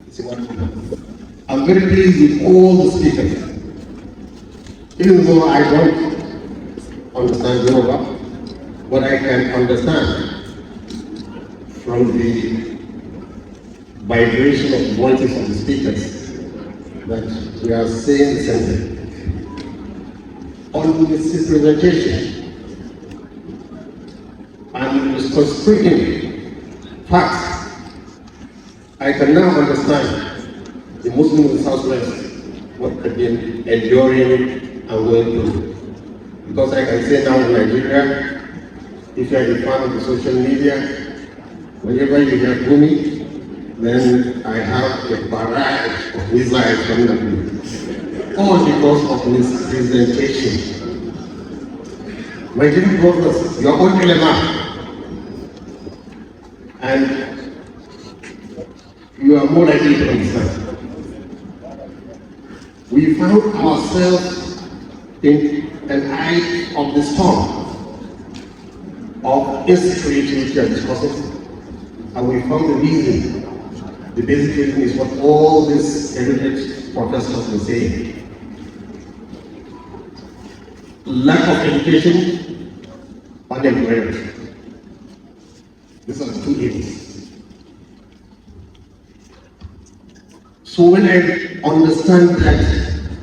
It's a wonderful. I'm very pleased with all the speakers. Even though I don't understand Yoruba, but I can understand from the vibration of the voices of the speakers that we are saying the same thing. On this presentation, and misconstruing facts, I can now understand the Muslims in the Southwest, what have been enduring and going through. Because I can say now in Nigeria, if you are a fan of the social media, whenever you hear Gumi, then I have a barrage of missiles coming at me. All because of mispresentation. My dear brothers, you are all ulama. And you are more likely to understand. We found ourselves in an eye of the storm of insecurity which we are discussing, and we found the reason. The basic reason is what all these eminent professors were saying. Lack of education, unemployment. These are the two evils. So when I understand that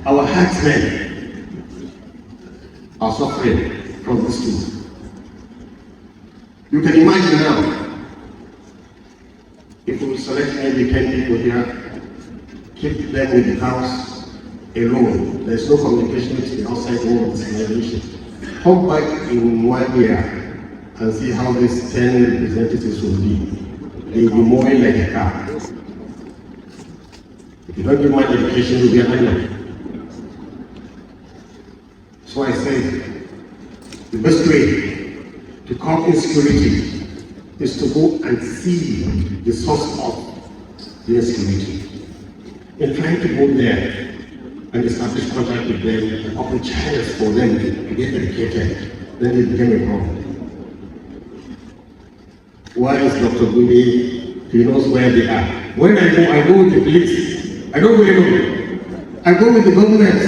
our herdsmen are suffering from this too, you can imagine now, if we select maybe 10 people here, keep them in the house alone, there's no communication with the outside world of civilization. Come back in 1 year and see how these 10 representatives will be. They will be moving like a car. If you don't give much education, you'll be an animal. So I say, the best way to combat insecurity is to go and see the source of the insecurity. In trying to go there and establish contact with them and open channels for them to get educated, then it became a problem. Why is Dr. Gumi? He knows where they are. When I go with the police. I don't go alone. I go with the government.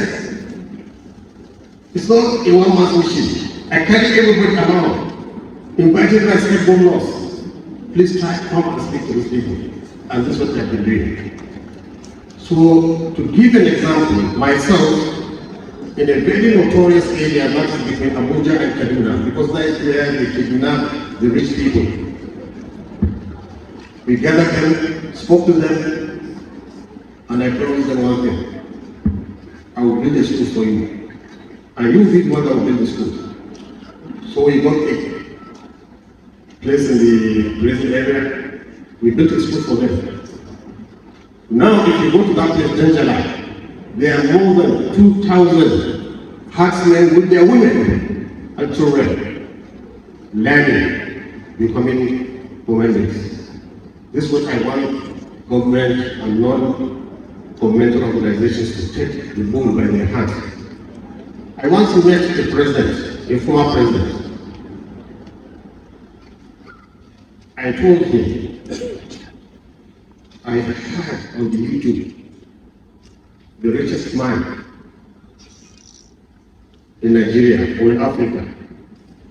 It's not a one-man mission. I carry everybody along, inviting my state governors. Please try to come and speak to these people. And this is what I've been doing. So, to give an example, myself, in a very notorious area, that is between Abuja and Kaduna, because that is where they kidnap the rich people. We gathered them, spoke to them, and I promised them one thing. I will build a school for you. And you build what I will build the school. So we got a place in the prison area. We built a school for them. Now, if you go to that place, Janjala, there are more than 2,000 herdsmen with their women and children learning, becoming women. This is what I want government and non-governmental organizations to take the bull by their hands. I once met a president, a former president. I told him, I heard on the YouTube the richest man in Nigeria or in Africa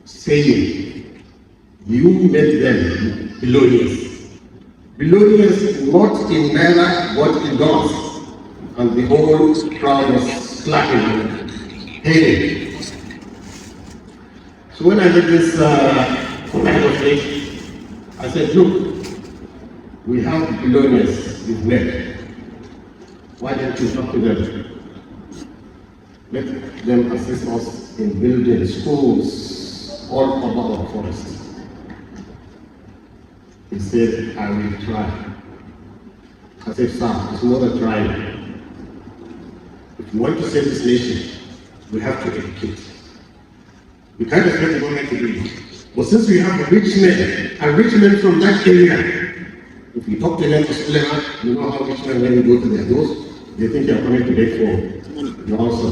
saying, you made them billionaires. Billionaires not in naira but in dollars. And the whole crowd was clapping and hailing. So when I did this conversation, I said, look, we have billionaires we've met. Why don't you talk to them? Let them assist us in building schools all over our forests. He said, I will try. I said, sir, it's not a trying. If you want to save this nation, we have to educate. We can't expect the government to do it. But since we have rich men from that area, if you talk to them, you know how rich men, when you go to their doors, they think you're coming to beg for your answer.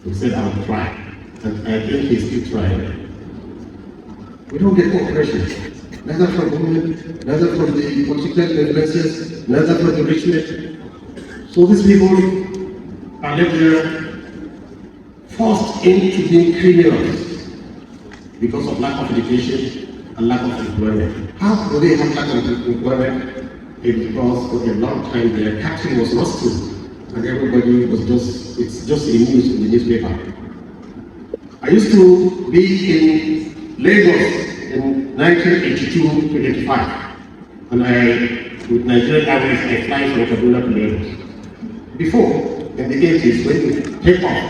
He said, I will try. And I think he's still trying. We don't get cooperation. neither from government, neither from the political influences, neither from the rich men. So these people are left there forced into being criminals because of lack of education and lack of employment. How do they have lack of employment? It's because for a long time their country was lost to, and everybody was it's just a news in the newspaper. I used to be in Lagos in 1982 to 85, and with Nigerian Airways I fly from Kaduna to Lagos. Before, in the 80s, when you take off,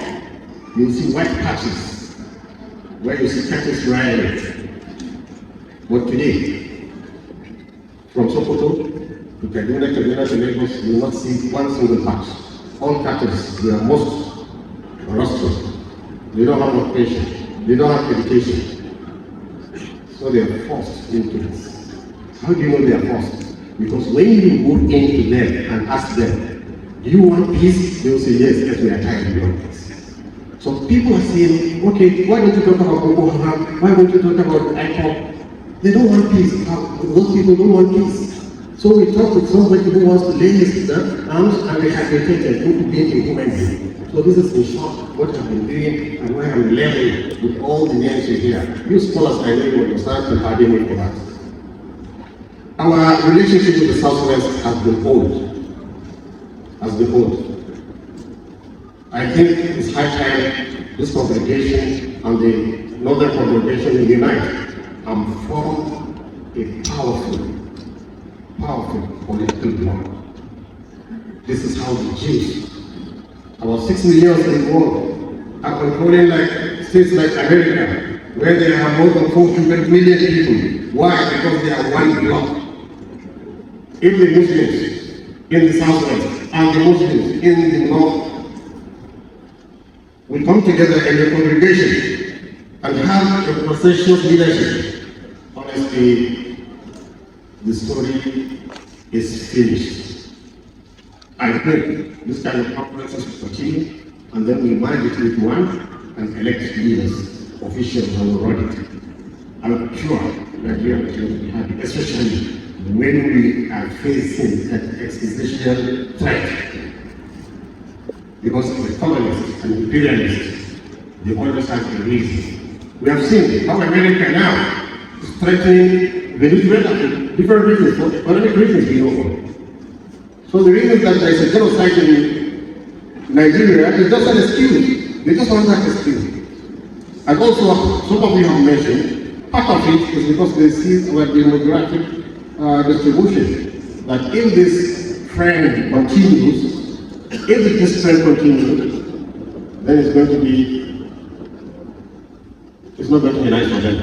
you see white patches where you see cattle riding. But today, from Sokoto to Kaduna to Lagos, you will not see one single patch. All cattle, they are most rusted. They don't have no patience. They don't have education. So they are forced into this. How do you know they are forced? Because when you go into them and ask them, do you want peace? They will say, yes, we are tired, we want peace. So people are saying, okay, why don't you talk about Boko Haram? Why don't you talk about IPOP? They don't want peace. Those people don't want peace. So we talk with somebody who wants to lay his arms and rehabilitate into being a human being. So this is in short what I've been doing and why I'm learning with all the names you hear. You scholars, I know you understand and pardon me for that. Our relationship with the Southwest has been old. I think it's high time this congregation and the Northern congregation will unite and form a powerful political bloc. This is how the Jews, about 6 million in the world, are controlling like states like America, where there are more than 400 million people. Why? Because they are one bloc. If the Muslims in the Southwest and the Muslims in the North will come together in a congregation and have a processional leadership, honestly, the story is finished. I hope this kind of conferences will continue, and then we merge it into one and elect leaders, officials, and will run it. I'm sure Nigeria will be happy, especially when we are facing an existential threat. Because the colonists and imperialists, they always have a reason. We have seen how America now is threatening Venezuela for different reasons, for economic reasons, we know. So the reason that there is a genocide in Nigeria is just an excuse. They just want that excuse. And also, some of you have mentioned, part of it is because they see our demographic distribution. That if this trend continues, then it's going to be, it's not going to be nice for them.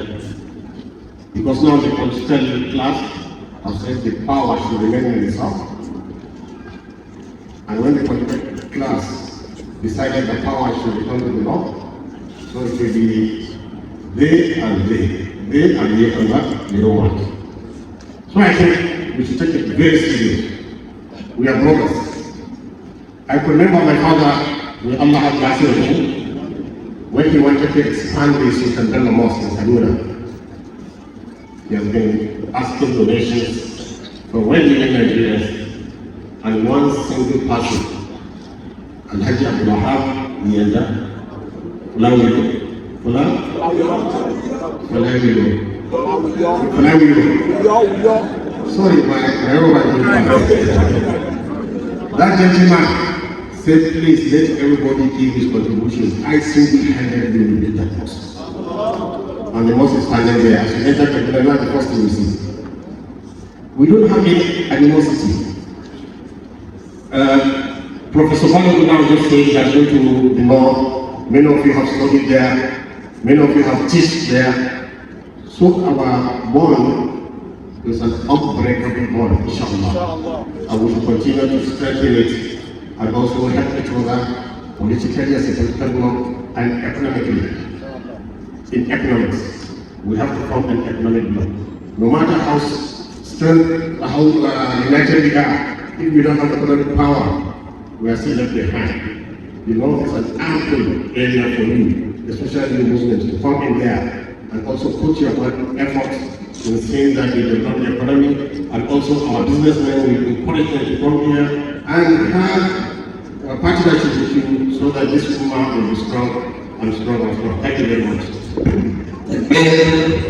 Because now the political class has said the power should remain in the South. And when the political class decided the power should return to the North, so it will be they and that they don't want. So I think we should take it very serious. We are brothers. I can remember my father, may Allah have mercy on him, when he wanted to expand the Sultan Bello Mosque in Kaduna. He has been asking donations from well-meaning Nigerians, and one single person, Alhaji Abdul Wahab Nienda, sorry, that gentleman said, please let everybody give his contributions. I single-handedly will build that mosque. And the mosque is standing there. As you enter Kaduna, the first thing you see. We don't have any animosity. Professor Balogun now just said he has gone to the North. Many of you have studied there. Many of you have taught there. So our bond is an unbreakable bond, inshallah. And we should continue to strengthen it and also help each other politically as a political bloc and economically. In economics, we have to form an economic bloc. No matter how strong, how united we are, if we don't have economic power, we are still left behind. The North is an ample area for you, especially the Muslims, to come in there and also put your own efforts in seeing that we develop the economy, and also our businessmen will encourage them to come here and have a partnership with you so that this movement will be strong and strong and strong. Thank you very much. Again,